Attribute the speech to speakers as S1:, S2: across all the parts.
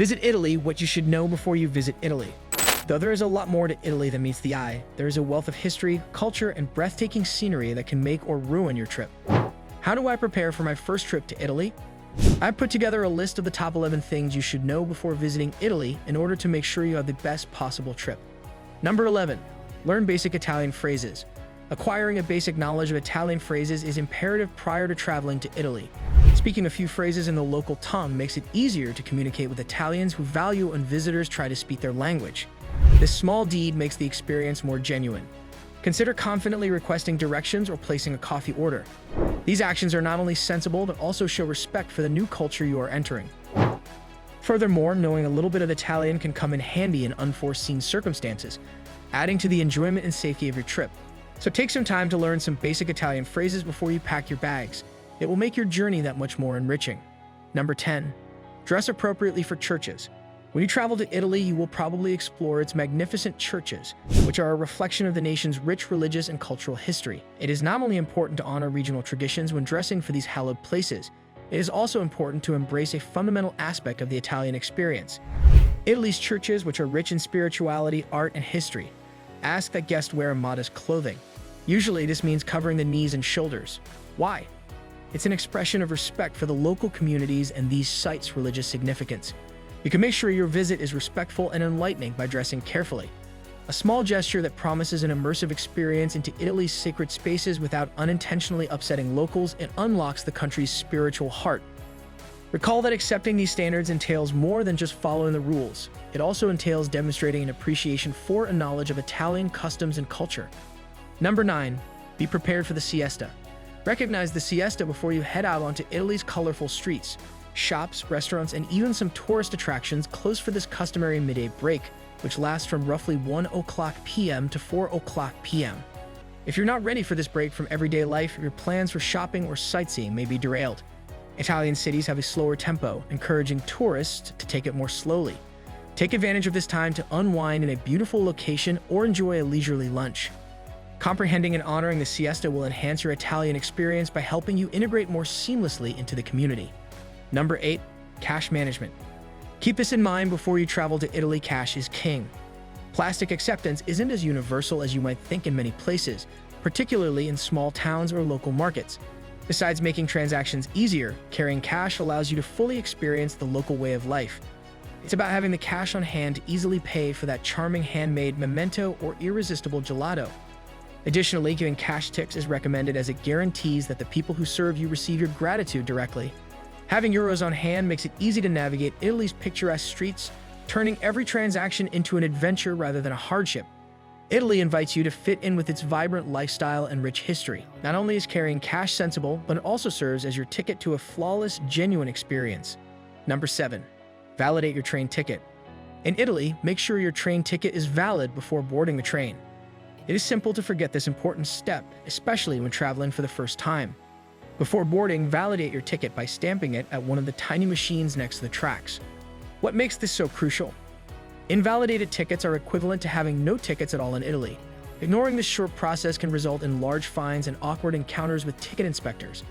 S1: Visit Italy, what you should know before you visit Italy. Though there is a lot more to Italy than meets the eye, there is a wealth of history, culture, and breathtaking scenery that can make or ruin your trip. How do I prepare for my first trip to Italy? I've put together a list of the top 11 things you should know before visiting Italy in order to make sure you have the best possible trip. Number 11. Learn basic Italian phrases. Acquiring a basic knowledge of Italian phrases is imperative prior to traveling to Italy. Speaking a few phrases in the local tongue makes it easier to communicate with Italians who value when visitors try to speak their language. This small deed makes the experience more genuine. Consider confidently requesting directions or placing a coffee order. These actions are not only sensible, but also show respect for the new culture you are entering. Furthermore, knowing a little bit of Italian can come in handy in unforeseen circumstances, adding to the enjoyment and safety of your trip. So take some time to learn some basic Italian phrases before you pack your bags. It will make your journey that much more enriching. Number 10. Dress appropriately for churches. When you travel to Italy, you will probably explore its magnificent churches, which are a reflection of the nation's rich religious and cultural history. It is not only important to honor regional traditions when dressing for these hallowed places, it is also important to embrace a fundamental aspect of the Italian experience. Italy's churches, which are rich in spirituality, art, and history, ask that guests wear modest clothing. Usually, this means covering the knees and shoulders. Why? It's an expression of respect for the local communities and these sites' religious significance. You can make sure your visit is respectful and enlightening by dressing carefully. A small gesture that promises an immersive experience into Italy's sacred spaces without unintentionally upsetting locals and unlocks the country's spiritual heart. Recall that accepting these standards entails more than just following the rules. It also entails demonstrating an appreciation for and knowledge of Italian customs and culture. Number 9. Be prepared for the siesta. Recognize the siesta before you head out onto Italy's colorful streets. Shops, restaurants, and even some tourist attractions close for this customary midday break, which lasts from roughly 1 o'clock p.m. to 4 o'clock p.m. If you're not ready for this break from everyday life, your plans for shopping or sightseeing may be derailed. Italian cities have a slower tempo, encouraging tourists to take it more slowly. Take advantage of this time to unwind in a beautiful location or enjoy a leisurely lunch. Comprehending and honoring the siesta will enhance your Italian experience by helping you integrate more seamlessly into the community. Number 8. Cash management. Keep this in mind before you travel to Italy. Cash is king. Plastic acceptance isn't as universal as you might think in many places, particularly in small towns or local markets. Besides making transactions easier, carrying cash allows you to fully experience the local way of life. It's about having the cash on hand to easily pay for that charming handmade memento or irresistible gelato. Additionally, giving cash tips is recommended as it guarantees that the people who serve you receive your gratitude directly. Having euros on hand makes it easy to navigate Italy's picturesque streets, turning every transaction into an adventure rather than a hardship. Italy invites you to fit in with its vibrant lifestyle and rich history. Not only is carrying cash sensible, but it also serves as your ticket to a flawless, genuine experience. Number 7. Validate your train ticket. In Italy, make sure your train ticket is valid before boarding the train. It is simple to forget this important step, especially when traveling for the first time. Before boarding, validate your ticket by stamping it at one of the tiny machines next to the tracks. What makes this so crucial? Invalidated tickets are equivalent to having no tickets at all in Italy. Ignoring this short process can result in large fines and awkward encounters with ticket inspectors.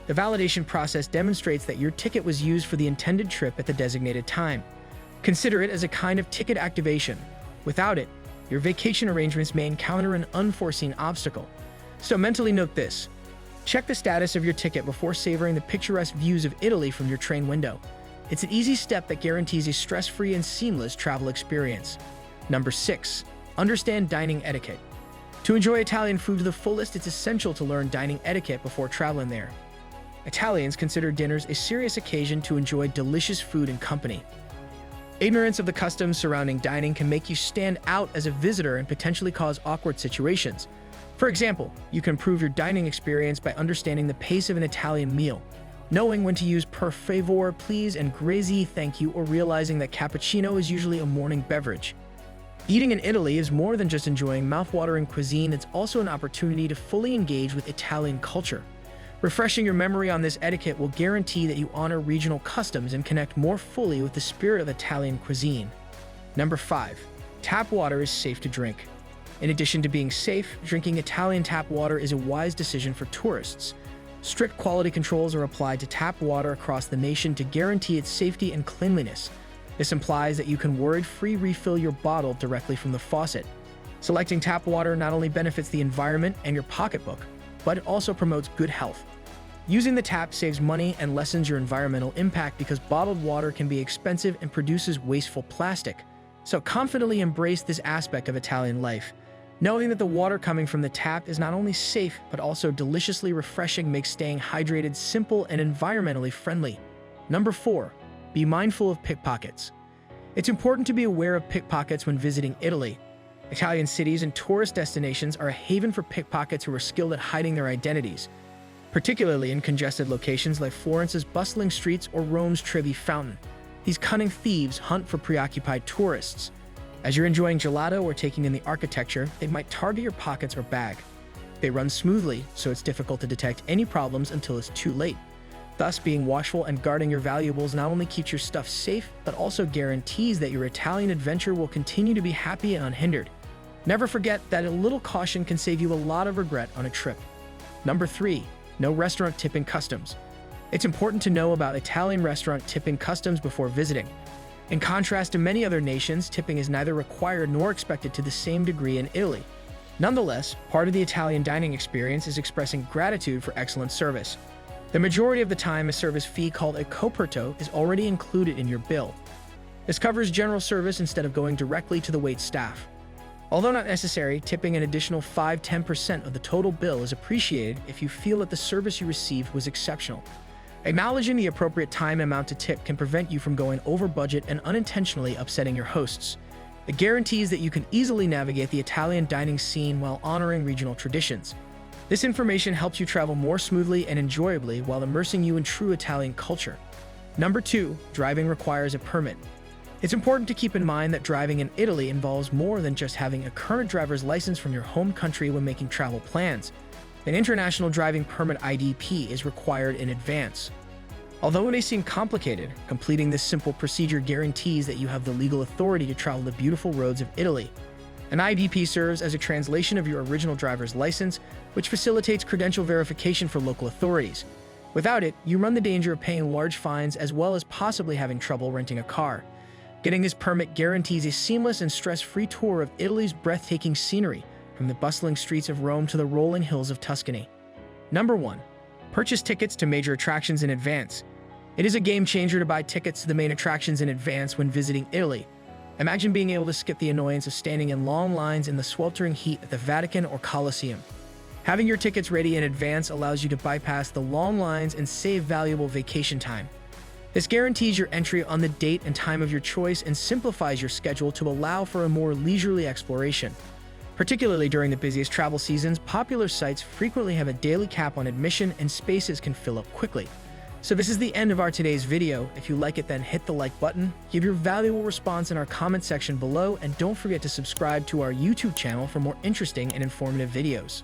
S1: The validation process demonstrates that your ticket was used for the intended trip at the designated time. Consider it as a kind of ticket activation. Without it, your vacation arrangements may encounter an unforeseen obstacle. So mentally note this. Check the status of your ticket before savoring the picturesque views of Italy from your train window. It's an easy step that guarantees a stress-free and seamless travel experience. Number 6. Understand dining etiquette. To enjoy Italian food to the fullest, it's essential to learn dining etiquette before traveling there. Italians consider dinners a serious occasion to enjoy delicious food and company. Ignorance of the customs surrounding dining can make you stand out as a visitor and potentially cause awkward situations. For example, you can improve your dining experience by understanding the pace of an Italian meal, knowing when to use per favor, please, and grazie, thank you, or realizing that cappuccino is usually a morning beverage. Eating in Italy is more than just enjoying mouth-watering cuisine, it's also an opportunity to fully engage with Italian culture. Refreshing your memory on this etiquette will guarantee that you honor regional customs and connect more fully with the spirit of Italian cuisine. Number 5. Tap water is safe to drink. In addition to being safe, drinking Italian tap water is a wise decision for tourists. Strict quality controls are applied to tap water across the nation to guarantee its safety and cleanliness. This implies that you can worry-free refill your bottle directly from the faucet. Selecting tap water not only benefits the environment and your pocketbook, but it also promotes good health. Using the tap saves money and lessens your environmental impact because bottled water can be expensive and produces wasteful plastic. So confidently embrace this aspect of Italian life. Knowing that the water coming from the tap is not only safe, but also deliciously refreshing makes staying hydrated simple and environmentally friendly. Number 4. Be mindful of pickpockets. It's important to be aware of pickpockets when visiting Italy. Italian cities and tourist destinations are a haven for pickpockets who are skilled at hiding their identities, particularly in congested locations like Florence's bustling streets or Rome's Trevi Fountain. These cunning thieves hunt for preoccupied tourists. As you're enjoying gelato or taking in the architecture, they might target your pockets or bag. They run smoothly, so it's difficult to detect any problems until it's too late. Thus, being watchful and guarding your valuables not only keeps your stuff safe, but also guarantees that your Italian adventure will continue to be happy and unhindered. Never forget that a little caution can save you a lot of regret on a trip. Number 3. No restaurant tipping customs. It's important to know about Italian restaurant tipping customs before visiting. In contrast to many other nations, tipping is neither required nor expected to the same degree in Italy. Nonetheless, part of the Italian dining experience is expressing gratitude for excellent service. The majority of the time, a service fee called a coperto is already included in your bill. This covers general service instead of going directly to the wait staff. Although not necessary, tipping an additional 5–10% of the total bill is appreciated if you feel that the service you received was exceptional. Acknowledging the appropriate time and amount to tip can prevent you from going over budget and unintentionally upsetting your hosts. It guarantees that you can easily navigate the Italian dining scene while honoring regional traditions. This information helps you travel more smoothly and enjoyably while immersing you in true Italian culture. Number 2. Driving requires a permit. It's important to keep in mind that driving in Italy involves more than just having a current driver's license from your home country when making travel plans. An international driving permit (IDP) is required in advance. Although it may seem complicated, completing this simple procedure guarantees that you have the legal authority to travel the beautiful roads of Italy. An IDP serves as a translation of your original driver's license, which facilitates credential verification for local authorities. Without it, you run the danger of paying large fines as well as possibly having trouble renting a car. Getting this permit guarantees a seamless and stress-free tour of Italy's breathtaking scenery, from the bustling streets of Rome to the rolling hills of Tuscany. Number 1. Purchase tickets to major attractions in advance. It is a game changer to buy tickets to the main attractions in advance when visiting Italy. Imagine being able to skip the annoyance of standing in long lines in the sweltering heat at the Vatican or Colosseum. Having your tickets ready in advance allows you to bypass the long lines and save valuable vacation time. This guarantees your entry on the date and time of your choice and simplifies your schedule to allow for a more leisurely exploration. Particularly during the busiest travel seasons, popular sites frequently have a daily cap on admission and spaces can fill up quickly. So this is the end of our today's video. If you like it, then hit the like button, give your valuable response in our comment section below, and don't forget to subscribe to our YouTube channel for more interesting and informative videos.